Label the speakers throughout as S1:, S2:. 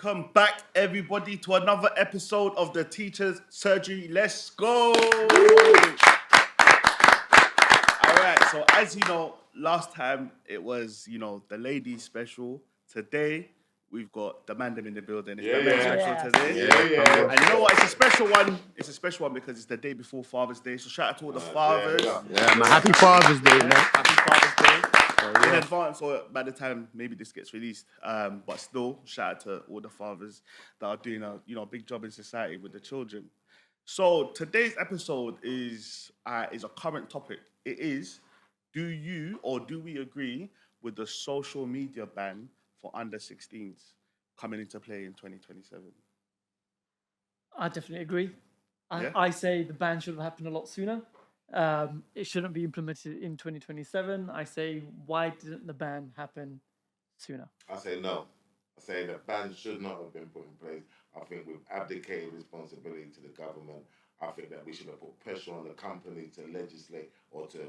S1: Welcome back, everybody, to another episode of the Teacher's Surgery. Let's go! All right, so as you know, last time it was, the ladies special. Today, we've got the man them in the building. It's the men special today. And you know what? It's a special one. It's a special one because it's the day before Father's Day. So shout out to all the fathers.
S2: Yeah, man. Happy Father's Day, man.
S1: Happy Father's Day. In advance, or by the time maybe this gets released, but still, shout out to all the fathers that are doing a big job in society with the children. So today's episode is a current topic. It is: do you or do we agree with the social media ban for under 16s coming into play in 2027?
S3: I definitely agree.
S1: Yeah?
S3: I say the ban should have happened a lot sooner. It shouldn't be implemented in 2027. I say, why didn't the ban happen sooner?
S4: I say no. I say that ban should not have been put in place. I think we've abdicated responsibility to the government. I think that we should have put pressure on the company to legislate or to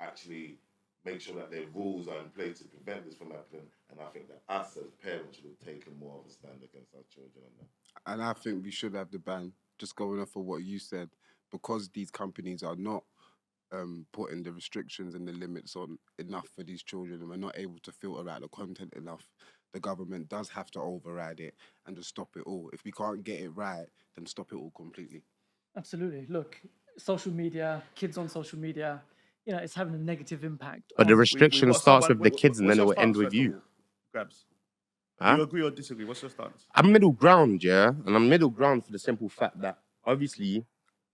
S4: actually make sure that their rules are in place to prevent this from happening. And I think that us as parents should have taken more of a stand against our children on that.
S2: And I think we should have the ban, just going off of what you said, because these companies are not putting the restrictions and the limits on enough for these children, and we're not able to filter out the content enough. The government does have to override it and just stop it all. If we can't get it right, then stop it all completely.
S3: Absolutely. Look, social media, kids on social media, it's having a negative impact.
S5: But the
S3: on-
S5: restriction starts with the kids and then it will end with you.
S1: Grabs.
S5: Huh?
S1: Do you agree or disagree? What's your stance?
S5: I'm middle ground, yeah? And I'm middle ground for the simple fact that, obviously,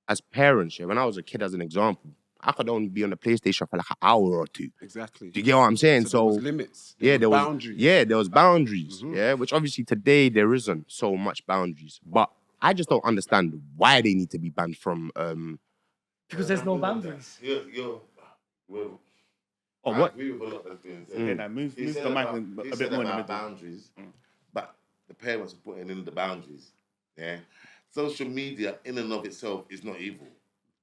S5: as parents, yeah, when I was a kid, as an example, I could only be on the PlayStation for like an hour or two.
S2: Exactly.
S5: Do you get what I'm saying?
S2: So there was limits.
S5: There was
S2: boundaries.
S5: Yeah, there was boundaries. Yeah, which obviously today there isn't so much boundaries. But I just don't understand why they need to be banned from.
S3: because there's no boundaries.
S4: I
S5: what?
S4: agree with a lot that's being said.
S1: Okay, now move
S4: He
S1: the
S4: said
S1: mic
S4: about-
S1: a
S4: he
S1: bit
S4: said
S1: more in the
S4: about
S1: middle.
S4: boundaries, but the parents are putting in the boundaries. Yeah, social media in and of itself is not evil.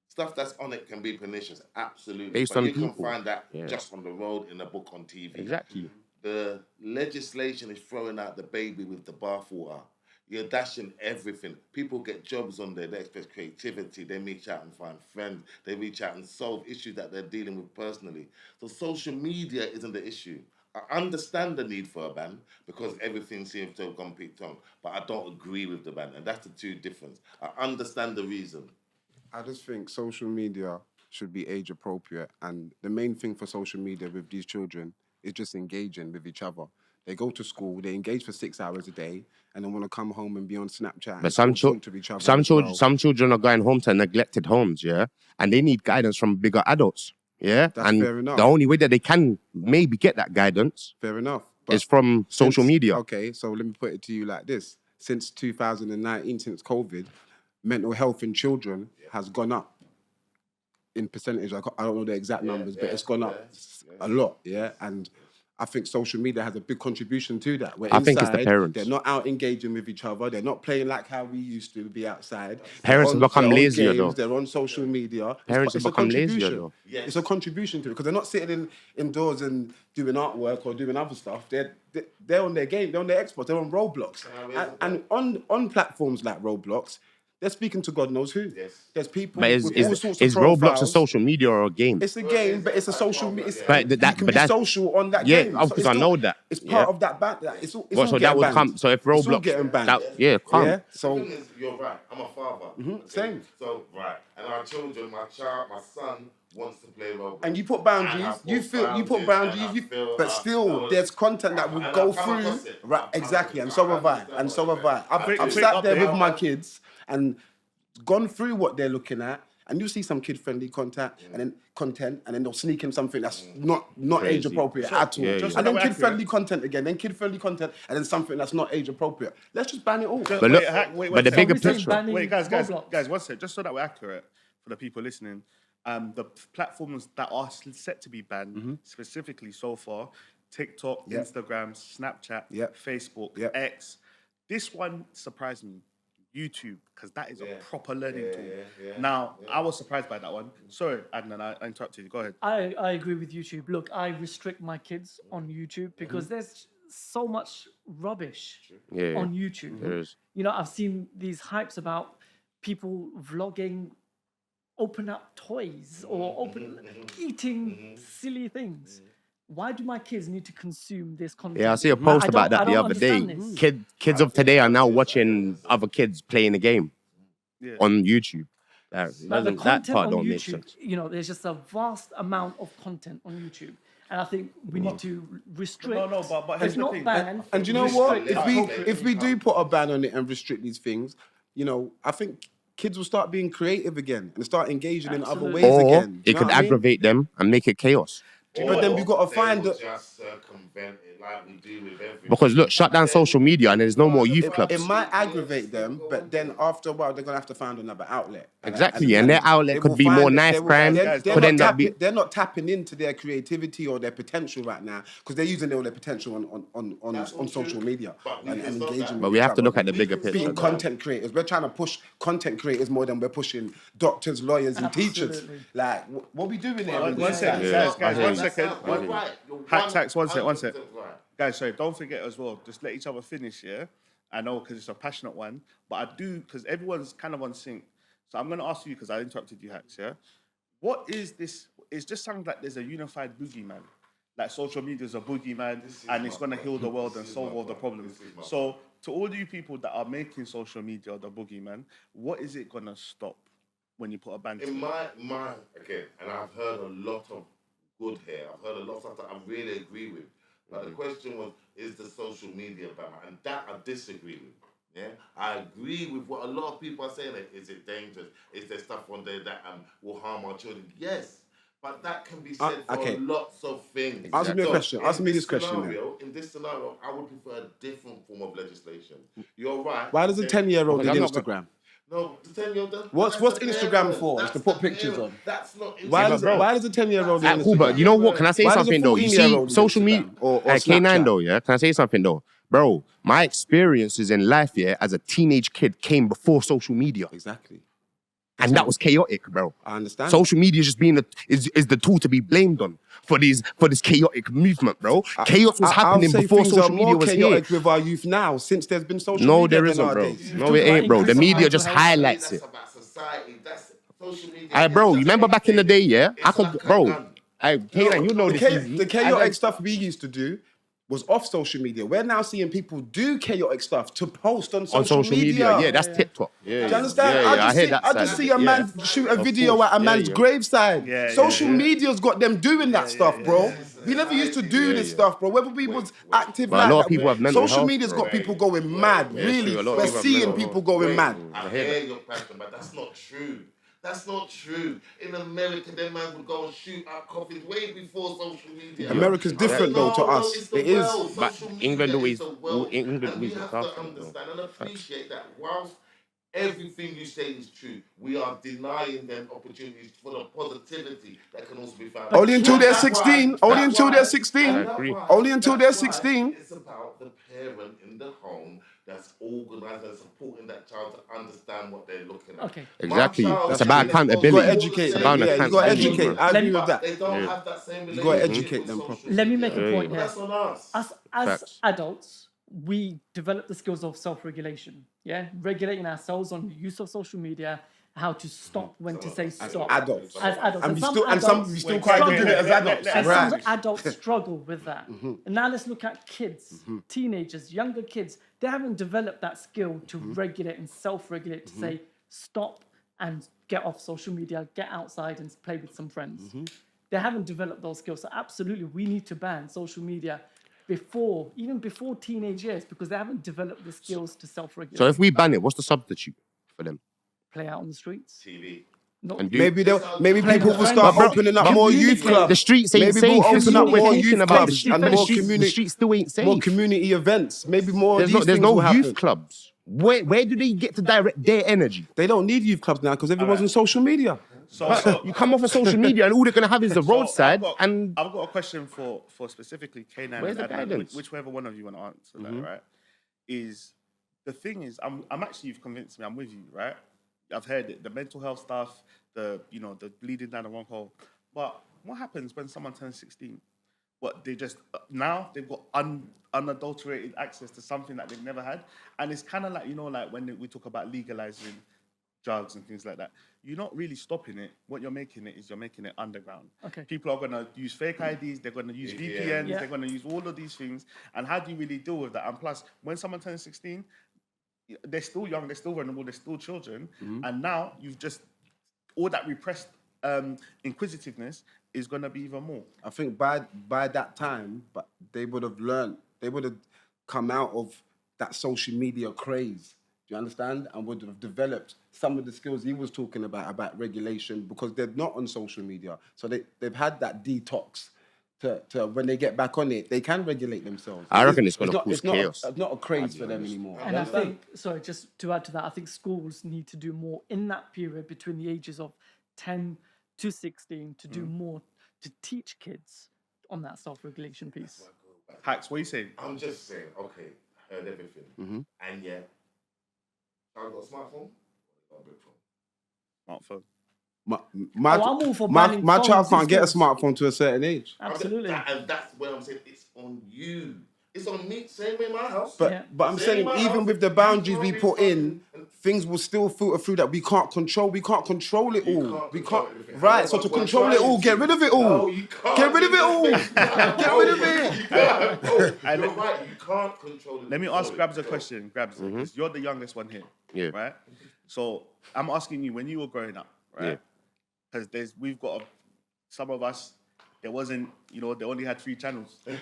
S4: Stuff that's on it can be pernicious, absolutely.
S5: Based
S4: but
S5: on
S4: you
S5: people.
S4: can find that
S5: Yeah.
S4: just on the road, in a book, on TV.
S5: Exactly.
S4: The legislation is throwing out the baby with the bathwater. You're dashing everything. People get jobs on there. They express creativity. They reach out and find friends. They reach out and solve issues that they're dealing with personally. So social media isn't the issue. I understand the need for a ban because everything seems to have gone peaked on, but I don't agree with the ban, and that's the two difference. I understand the reason.
S2: I just think social media should be age appropriate, and the main thing for social media with these children is just engaging with each other. They go to school, they engage for 6 hours a day, and then want to come home and be on Snapchat.
S5: But
S2: and talk to each other.
S5: some children are going home to neglected homes, yeah, and they need guidance from bigger adults, yeah.
S2: That's
S5: and
S2: fair enough.
S5: the only way that they can maybe get that guidance
S2: Fair enough.
S5: is from social media.
S2: Okay, so let me put it to you like this: since 2019, since COVID, mental health in children has gone up in percentage. I don't know the exact numbers, but it's gone up a lot. Yeah, and I think social media has a big contribution to that. Where
S5: I think it's the
S2: inside,
S5: parents.
S2: They're not out engaging with each other. They're not playing like how we used to be outside.
S5: Parents have become
S2: they're on
S5: lazier,
S2: games,
S5: though.
S2: They're on social media.
S5: Parents have
S2: It's a
S5: become lazier,
S2: contribution.
S5: though.
S4: Yes.
S2: It's a contribution to it because they're not sitting indoors and doing artwork or doing other stuff. They're on their game. They're on their Xbox. They're on Roblox. And on platforms like Roblox, they're speaking to God knows who.
S4: Yes.
S2: There's people
S5: But
S2: with all sorts of
S5: is Roblox a
S2: profiles.
S5: social media or a game?
S2: It's a game, but it's a social media.
S5: But
S2: You
S5: that-
S2: can
S5: but
S2: be
S5: that-
S2: social on that
S5: Yeah,
S2: game.
S5: of course,
S2: it's
S5: I
S2: still-
S5: know that.
S2: It's
S5: Yeah.
S2: part of that ban. It's all
S5: What, so
S2: getting
S5: that would
S2: banned.
S5: come. So if
S2: It's all
S5: Roblox,
S2: getting banned.
S5: come.
S2: Yeah,
S4: The
S2: so
S4: thing is, you're right. I'm a father.
S2: same.
S4: So right, and our children, my son wants to play Roblox.
S2: and you put boundaries.
S4: And I
S2: You put boundaries.
S4: and I feel,
S2: But still, there's content that will
S4: and
S2: go
S4: I've come
S2: through.
S4: across it.
S2: Right,
S4: I've come
S2: exactly, and
S4: across
S2: so
S4: it.
S2: have I.
S4: I
S2: And so have
S4: understand
S2: I.
S4: what you're
S2: I've
S4: saying.
S2: sat there with
S4: Update.
S2: my kids and gone through what they're looking at. And you see some kid-friendly content, and then they'll sneak in something that's not age
S5: Crazy.
S2: appropriate at all.
S5: Yeah,
S1: Just
S5: yeah.
S1: so
S2: And
S1: that
S2: then
S1: we're
S2: kid-friendly content again, then kid-friendly content, and then something that's not age appropriate. Let's just ban it all.
S5: But look, but the bigger
S3: we say
S5: picture.
S3: banning
S1: Wait, guys,
S3: Roblox.
S1: one sec. Just so that we're accurate for the people listening, the platforms that are set to be banned, specifically so far, TikTok,
S2: Yep.
S1: Instagram, Snapchat,
S2: Yep.
S1: Facebook,
S2: Yep.
S1: X. This one surprised me. YouTube, because that is a proper learning tool. Now, I was surprised by that one. Sorry, Adnan, I interrupted you. Go ahead.
S3: I agree with YouTube. Look, I restrict my kids on YouTube because there's so much rubbish
S5: Yeah,
S3: on YouTube.
S5: there is.
S3: You know, I've seen these hypes about people vlogging open up toys or eating silly things. Why do my kids need to consume this content?
S5: Yeah, I see a post about that the other day.
S3: understand this.
S5: Kids of today are now watching other kids playing the game on YouTube.
S3: Like the
S5: That
S3: content
S5: part
S3: on
S5: don't make
S3: YouTube,
S5: sense.
S3: you know, there's just a vast amount of content on YouTube. And I think we need to restrict,
S1: No, but here's
S3: if
S1: the
S3: not
S1: thing.
S3: ban.
S2: And do you know what?
S3: restrict
S2: If we do put a ban on it and restrict these things, you know, I think kids will start being creative again and start engaging in other
S3: Absolutely.
S2: ways
S5: Or
S2: again.
S5: it
S2: You know
S5: could
S2: what I mean?
S5: aggravate them and make it chaos.
S2: But then we've got to
S4: They
S2: find
S4: will
S2: the.
S4: just circumvent it like we do with everything.
S5: Because look, shut down social media and there's no more youth clubs.
S2: It might aggravate them, but then after a while they're gonna have to find another outlet.
S5: Exactly, and their outlet
S2: they
S5: could
S2: will
S5: be
S2: find
S5: more
S2: that
S5: knife
S2: they will-
S5: crime,
S2: They're
S5: could
S2: not
S5: end up being.
S2: they're not tapping into their creativity or their potential right now because they're using all their potential on social media and engaging.
S5: But
S2: with
S5: we
S2: each
S5: have to
S2: other.
S5: look at the bigger
S2: Being
S5: picture.
S2: content creators, we're trying to push content creators more than we're pushing doctors, lawyers, and teachers.
S3: Absolutely.
S2: Like, what we doing here?
S1: One second,
S5: Yeah,
S1: guys,
S5: I
S1: one
S5: hear you.
S1: second.
S4: You're right. You're
S1: Hack tax, one sec.
S4: 100% right.
S1: Guys, sorry, don't forget as well, just let each other finish, yeah? I know, because it's a passionate one, but I do, because everyone's kind of on sync. So I'm going to ask you, because I interrupted you, Hacks, yeah? What is this? It just sounds like there's a unified boogeyman. Like social media is a boogeyman, and it's going to heal the world and solve all the problems. So to all you people that are making social media the boogeyman, what is it going to stop when you put a ban to
S4: In
S1: it?
S4: my again, and I've heard a lot of good here. I've heard a lot of stuff that I really agree with. But the question was, is the social media ban? And that I disagree with. Yeah, I agree with what a lot of people are saying. Like, is it dangerous? Is there stuff on there that will harm our children? Yes, but that can be said for
S2: okay.
S4: lots of things.
S2: Ask me a question. Ask me this question then.
S4: In this scenario, I would prefer a different form of legislation. You're right.
S2: Why does a 10-year-old need
S5: Because I'm not
S2: Instagram?
S4: No, the 10-year-old.
S2: What's
S4: that's the
S2: Instagram
S4: parent.
S2: for? It's
S4: That's
S2: to put
S4: the
S2: pictures
S4: parent.
S2: on.
S4: That's not.
S2: Why
S4: Instagram.
S2: does a 10-year-old
S4: That's
S2: need
S5: Cool, but
S2: Instagram?
S5: you know what? Can I say
S2: Why does a
S5: something though? You see,
S2: 14-year-old need
S5: social
S2: Instagram
S5: media,
S2: or
S5: K9
S2: Snapchat?
S5: though, yeah. Can I say something though, bro? My experiences in life, yeah, as a teenage kid, came before social media,
S2: Exactly.
S5: and that was chaotic, bro.
S2: I understand.
S5: Social media just being is the tool to be blamed on for this chaotic movement, bro. Chaos was happening
S2: I'll say
S5: before
S2: things
S5: social
S2: are
S5: media
S2: more
S5: was here.
S2: chaotic with our youth now since there's been social
S5: No,
S2: media
S5: there
S2: than
S5: isn't, bro.
S2: nowadays.
S5: No, it ain't, bro. The
S3: increasing
S5: media
S3: mental
S5: just
S3: health.
S5: highlights
S4: That's
S5: it.
S4: about society. That's social media.
S5: Hey, bro, you remember back in the day, yeah? I
S4: It's
S5: could,
S4: like a
S5: bro.
S4: gun.
S5: Hey, K9, you know this easy.
S2: The chaotic stuff we used to do was off social media. We're now seeing people do chaotic stuff to post on social media.
S5: Yeah, that's TikTok. Yeah,
S2: Do you understand?
S5: Yeah, I hear that
S2: I
S5: side
S2: just
S5: of
S2: see
S5: it.
S2: a man shoot a video
S5: course.
S2: at a
S5: Yeah,
S2: man's
S5: yeah.
S2: graveside.
S1: Yeah,
S2: Social
S1: yeah.
S2: media's got them doing that stuff, bro. We never used to do this stuff, bro. Whether we was active
S5: But
S2: like
S5: a lot of
S2: that,
S5: people have mental
S2: social
S5: health,
S2: media's
S5: bro.
S2: got people going mad.
S5: Yeah,
S2: Really,
S5: true. A lot of
S2: we're
S5: people have
S2: seeing
S5: mental
S2: people
S5: health.
S2: going mad.
S4: I hear your passion, but that's not true. That's not true. In America, them man would go and shoot out coffins way before social media.
S2: America's different though to us.
S4: It's the
S2: It is.
S4: world.
S5: But
S4: Social
S5: England
S4: media
S5: always-
S4: is the world.
S5: England
S4: and we
S5: always
S4: have
S5: looked
S4: to
S5: after it, bro.
S4: understand and appreciate that whilst everything you say is true, we are denying them opportunities for the positivity that can also be found.
S2: Only until they're
S4: That's why-
S2: 16. Only
S4: that's
S2: until
S4: why-
S2: they're 16.
S4: and that's
S5: agree.
S4: why-
S2: Only until
S4: that's
S2: they're
S4: why
S2: 16.
S4: It's about the parent in the home that's organised and supporting that child to understand what they're looking at.
S3: Okay.
S5: Exactly.
S4: My child
S5: It's about
S4: is
S5: accountability.
S2: You got to
S4: all the
S2: educate
S4: same
S2: them.
S5: about
S2: Yeah, you got to
S5: accountability,
S2: educate.
S5: bro.
S2: I agree
S4: but
S2: with that.
S4: they don't have that same
S2: You gotta
S4: relationship
S2: educate
S4: with
S2: them
S4: social
S2: properly.
S3: Let me
S4: media.
S3: make a point
S4: But
S3: here.
S4: that's on us.
S3: As
S5: Facts.
S3: adults, we develop the skills of self-regulation. Yeah, regulating ourselves on the use of social media, how to stop, when to say stop.
S2: Adults.
S3: As adults,
S2: And we
S3: some
S2: still
S3: adults
S2: we still
S3: struggle.
S2: can't do it as adults.
S3: And
S2: Right.
S3: some adults struggle with that. And now let's look at kids, teenagers, younger kids. They haven't developed that skill to regulate and self-regulate to say stop and get off social media, get outside and play with some friends. They haven't developed those skills. So absolutely, we need to ban social media even before teenage years, because they haven't developed the skills to self-regulate.
S5: So if we ban it, what's the substitute for them?
S3: Play out on the streets.
S4: TV.
S3: Not
S5: And do-
S2: Maybe people will
S3: with
S2: start
S3: friends.
S2: opening up
S5: But
S2: more
S3: communicate.
S2: youth clubs.
S5: The streets ain't
S2: Maybe
S5: safe.
S2: we'll
S5: This is
S2: open up
S5: what we're
S2: more
S5: talking
S2: youth
S5: about. The
S2: clubs
S5: streets,
S2: and
S5: the
S2: more
S5: streets, the
S2: community,
S5: streets still ain't safe.
S2: more community events. Maybe more.
S5: There's
S2: of
S5: no,
S2: these
S5: there's
S2: things will
S5: no
S2: happen.
S5: youth clubs. Where do they get to direct their energy?
S2: They don't need youth clubs now because everyone's on social media.
S1: So
S5: You come off of social media and all they're gonna have is the roadside.
S1: I've got a question for specifically K9
S5: Where's
S1: and
S5: the
S1: Adnan,
S5: guidance?
S1: whichever one of you want to answer that, right? Is the thing is, I'm actually, you've convinced me, I'm with you, right? I've heard it, the mental health stuff, the bleeding down the wrong hole. But what happens when someone turns 16? What they just now they've got unadulterated access to something that they've never had, and it's kind of like like when we talk about legalizing drugs and things like that. You're not really stopping it. What you're making it is you're making it underground.
S3: Okay.
S1: People are gonna use fake IDs. They're gonna use VPNs.
S3: Yeah.
S1: They're gonna use all of these things. And how do you really deal with that? And plus, when someone turns 16, they're still young. They're still vulnerable. They're still children. And now you've just all that repressed inquisitiveness is gonna be even more.
S2: I think by that time, but they would have learned, they would have come out of that social media craze. Do you understand? And would have developed some of the skills he was talking about regulation, because they're not on social media. So they've had that detox to when they get back on it, they can regulate themselves.
S5: I reckon it's gonna cause
S2: it's not
S5: chaos.
S2: It's not a craze for them anymore.
S3: And I think, sorry, just to add to that, I think schools need to do more in that period between the ages of 10 to 16 to do more to teach kids on that self-regulation piece.
S1: Hacks, what are you saying?
S4: I'm just saying, okay, heard everything. And yet, I've got a smartphone, got a brick phone.
S1: Smartphone.
S2: My
S3: I'm all for
S2: my
S3: banning
S2: child
S3: phones in
S2: can't get a
S3: schools.
S2: smartphone to a certain age.
S3: Absolutely.
S4: And that's where I'm saying it's on you. It's on me, same way my house.
S2: But
S3: Yeah.
S2: but I'm
S4: Same
S2: saying
S4: in my
S2: even
S4: house,
S2: with the
S4: you
S2: boundaries
S4: can't
S2: we
S4: be
S2: put in,
S4: fucking-
S2: things will still filter through that we can't control. We can't control it
S4: You
S2: all.
S4: can't
S2: We
S4: control
S2: can't.
S4: everything.
S2: Right. So
S4: However,
S2: to
S4: we're
S2: control it
S4: trying
S2: all,
S4: to.
S2: get rid of it all.
S4: No, you can't.
S2: Get rid of it all. Get rid of
S4: You
S2: it.
S4: can't. No, you're right. You can't control it.
S1: Let me ask Grabs a question. Grabs, because you're the youngest one here,
S5: Yeah.
S1: right? So I'm asking you, when you were growing up,
S5: Yeah.
S1: right? Because some of us, there wasn't, they only had 3 channels.
S5: Yeah.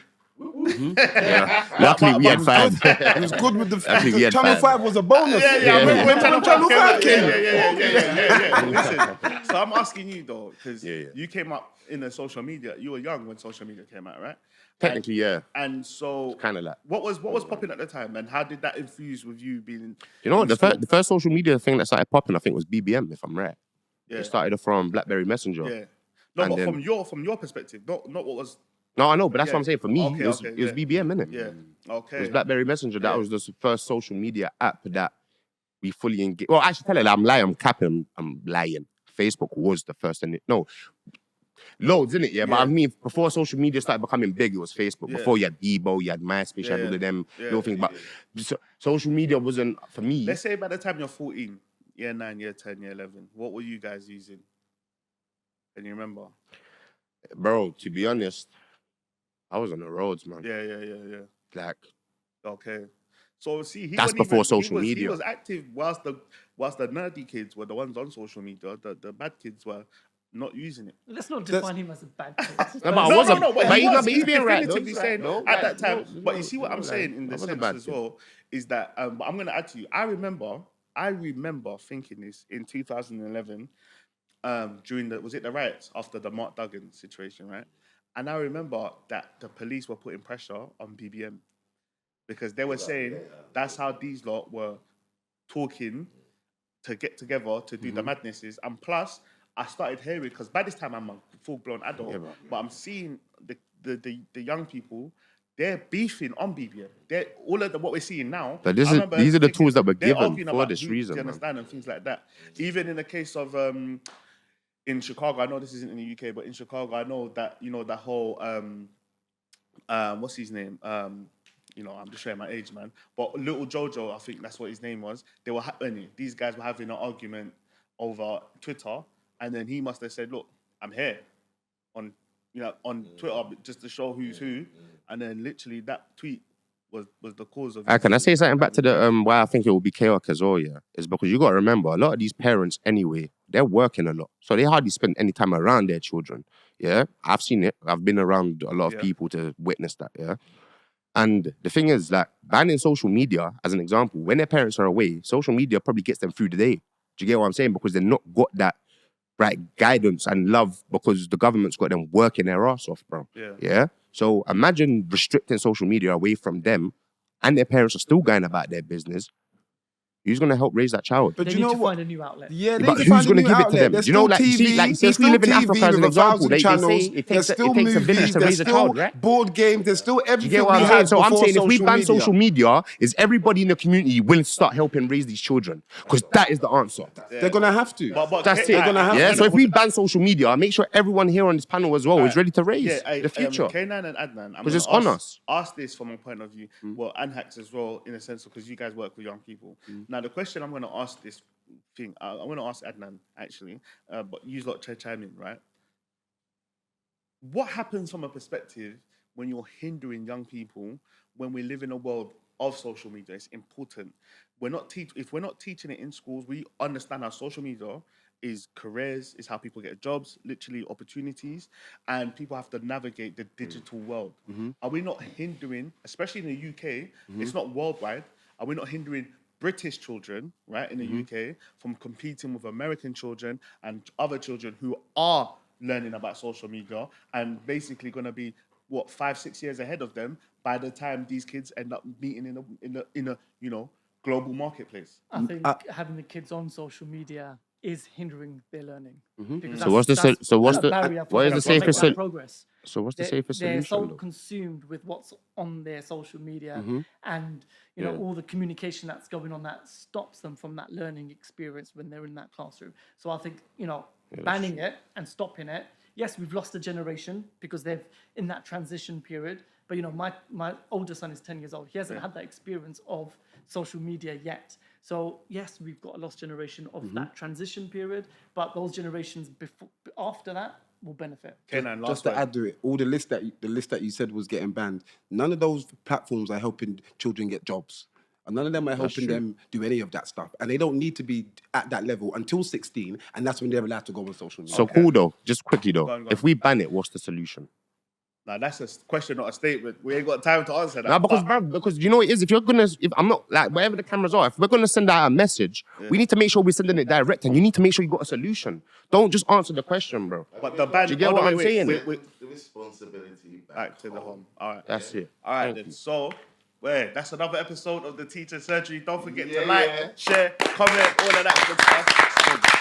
S5: Luckily, we had 5.
S2: It was good with the
S5: Actually, we had
S2: Channel
S5: 5.
S2: 5 was a bonus.
S1: I remember when Channel 5
S2: came.
S1: Yeah. Listen, so I'm asking you though, because
S5: Yeah.
S1: you came up in the social media. You were young when social media came out, right?
S5: Technically, yeah.
S1: And so,
S5: Kinda like-
S1: what was popping at the time, and how did that infuse with you being?
S5: You know,
S1: in
S5: the
S1: school?
S5: first social media thing that started popping, I think, was BBM, if I'm right.
S1: Yeah.
S5: It started from BlackBerry Messenger.
S1: Yeah. No,
S5: And
S1: but
S5: then-
S1: from your perspective, not what was.
S5: No, I know, but that's
S1: Yeah.
S5: what I'm saying. For me,
S1: Okay,
S5: it was
S1: yeah.
S5: BBM, innit?
S1: Yeah. Okay.
S5: It was BlackBerry Messenger. That
S1: Yeah.
S5: was the first social media app that we fully engaged. Well, actually, tell it, I'm lying. I'm capping. I'm lying. Facebook was the first, loads, innit? Yeah, but I mean, before social media started becoming big, it was Facebook.
S1: Yeah.
S5: Before you had Bebo, you had MySpace, you had all of them little things. But social media wasn't for me.
S1: Let's say by the time you're 14, year 9, year 10, year 11, what were you guys using? Can you remember?
S5: Bro, to be honest, I was on the roads, man.
S1: Yeah.
S5: Like,
S1: Okay. So see,
S5: That's before social
S1: He
S5: media.
S1: was active whilst the nerdy kids were the ones on social media. The bad kids were not using it.
S3: Let's not define him as a bad kid.
S5: no, but I wasn't.
S1: But
S5: But
S1: he was.
S5: he's being right.
S1: definitively
S5: though.
S1: saying
S5: No,
S1: at
S5: like,
S1: that time.
S5: no,
S1: But
S5: no,
S1: you see what I'm
S5: no,
S1: saying
S5: like,
S1: in
S5: I
S1: the
S5: wasn't
S1: sense
S5: bad
S1: as
S5: kid.
S1: well is that. But I'm going to add to you. I remember thinking this in 2011 during was it the riots after the Mark Duggan situation, right? And I remember that the police were putting pressure on BBM because they were saying that's how these lot were talking to get together to do the madnesses. And plus, I started hearing, because by this time I'm a full-blown adult, but I'm seeing the young people, they're beefing on BBM. They're all of what we're seeing now.
S5: But
S1: I remember
S5: these are the
S1: thinking
S5: tools that were
S1: they're
S5: given
S1: arguing
S5: for
S1: about
S5: this
S1: who,
S5: reason,
S1: do you
S5: man.
S1: understand, and things like that. Even in the case of in Chicago, I know this isn't in the UK, but in Chicago, I know that that whole what's his name? I'm just showing my age, man. But Little Jojo, I think that's what his name was. They were these guys were having an argument over Twitter, and then he must have said, "Look, I'm here on Twitter just to show who's who," and then literally that tweet was the cause of.
S5: Can I say something back to the why I think it will be chaotic as well? Yeah, is because you got to remember a lot of these parents anyway, they're working a lot, so they hardly spend any time around their children. Yeah, I've seen it. I've been around a lot of people to witness that. Yeah. And the thing is, like, banning social media, as an example, when their parents are away, social media probably gets them through the day. Do you get what I'm saying? Because they've not got that right guidance and love because the government's got them working their ass off, bro. Yeah? So imagine restricting social media away from them and their parents are still going about their business. Who's going to help raise that child?
S2: But
S3: They
S2: you
S3: need
S2: know
S3: to
S2: what?
S3: find a new outlet.
S2: Yeah, they
S5: But
S2: need
S5: who's
S2: going to
S5: give it to them?
S2: There's
S5: You know,
S2: still
S5: like,
S2: TV,
S5: see if we live in Africa as an example, they say it takes a village to raise a child, right?
S2: Board games, there's still
S5: Do you
S2: everything
S5: get what
S2: we
S5: I'm saying?
S2: had
S5: So I'm
S2: before
S5: saying if we ban
S2: media.
S5: social media, is everybody in the community willing to start helping raise these children? Because that is the answer.
S2: They're going to have to.
S1: But
S5: That's it.
S1: they're
S2: gonna have
S5: Yeah.
S2: to.
S5: So if we ban social media, make sure everyone here on this panel as well is ready to raise the future.
S1: K9 and Adnan, I'm
S5: 'Cause it's
S1: gonna
S5: on us.
S1: ask this from a point of view, well, and Hacks as well, in a sense, because you guys work with young people. Now, the question I'm going to ask this thing, I'm going to ask Adnan, actually, but use lot to chime in, right? What happens from a perspective when you're hindering young people when we live in a world of social media? It's important. If we're not teaching it in schools, we understand how social media is careers, is how people get jobs, literally opportunities, and people have to navigate the digital world. Are we not hindering, especially in the UK, it's not worldwide, are we not hindering British children, right, in the UK from competing with American children and other children who are learning about social media and basically going to be, 5-6 years ahead of them by the time these kids end up meeting in a global marketplace?
S3: I think having the kids on social media is hindering their learning. Because
S5: So what's the
S3: barrier for
S5: what is
S3: them
S5: the
S3: to make
S5: safest
S3: that progress?
S5: So what's the
S3: They're-
S5: safest
S3: They're
S5: solution?
S3: so
S5: though?
S3: consumed with what's on their social media and all the communication that's going on that stops them from that learning experience when they're in that classroom. So I think banning it and stopping it. Yes, we've lost a generation because they're in that transition period. But my older son is 10 years old. He hasn't had that experience of social media yet. So yes, we've got a lost generation of that transition period. But those generations after that will benefit.
S1: Kenan,
S2: Just
S1: last
S2: to
S1: word.
S2: add to it, all the list that you said was getting banned. None of those platforms are helping children get jobs. And none of them are helping them do any of that stuff. And they don't need to be at that level until 16, and that's when they're allowed to go on social media.
S5: So cool though. Just quickly though,
S1: Go on.
S5: if we ban it, what's the solution?
S1: Now, that's a question, not a statement. We ain't got time to answer that.
S5: Nah, because
S1: but-
S5: bruv, because you know what it is, if I'm not like wherever the cameras are, if we're gonna send out a message, we need to make sure we're sending it direct, and you need to make sure you got a solution. Don't just answer the question, bro.
S1: But the ban.
S5: Do you get what I'm saying?
S1: Wait.
S4: The responsibility
S1: Back to the home. All right.
S5: That's it.
S1: All right,
S5: Thank
S1: then.
S5: you.
S1: So, that's another episode of the Teacher Surgery. Don't forget to
S4: Yeah,
S1: like,
S4: yeah.
S1: share, comment, all of that good stuff.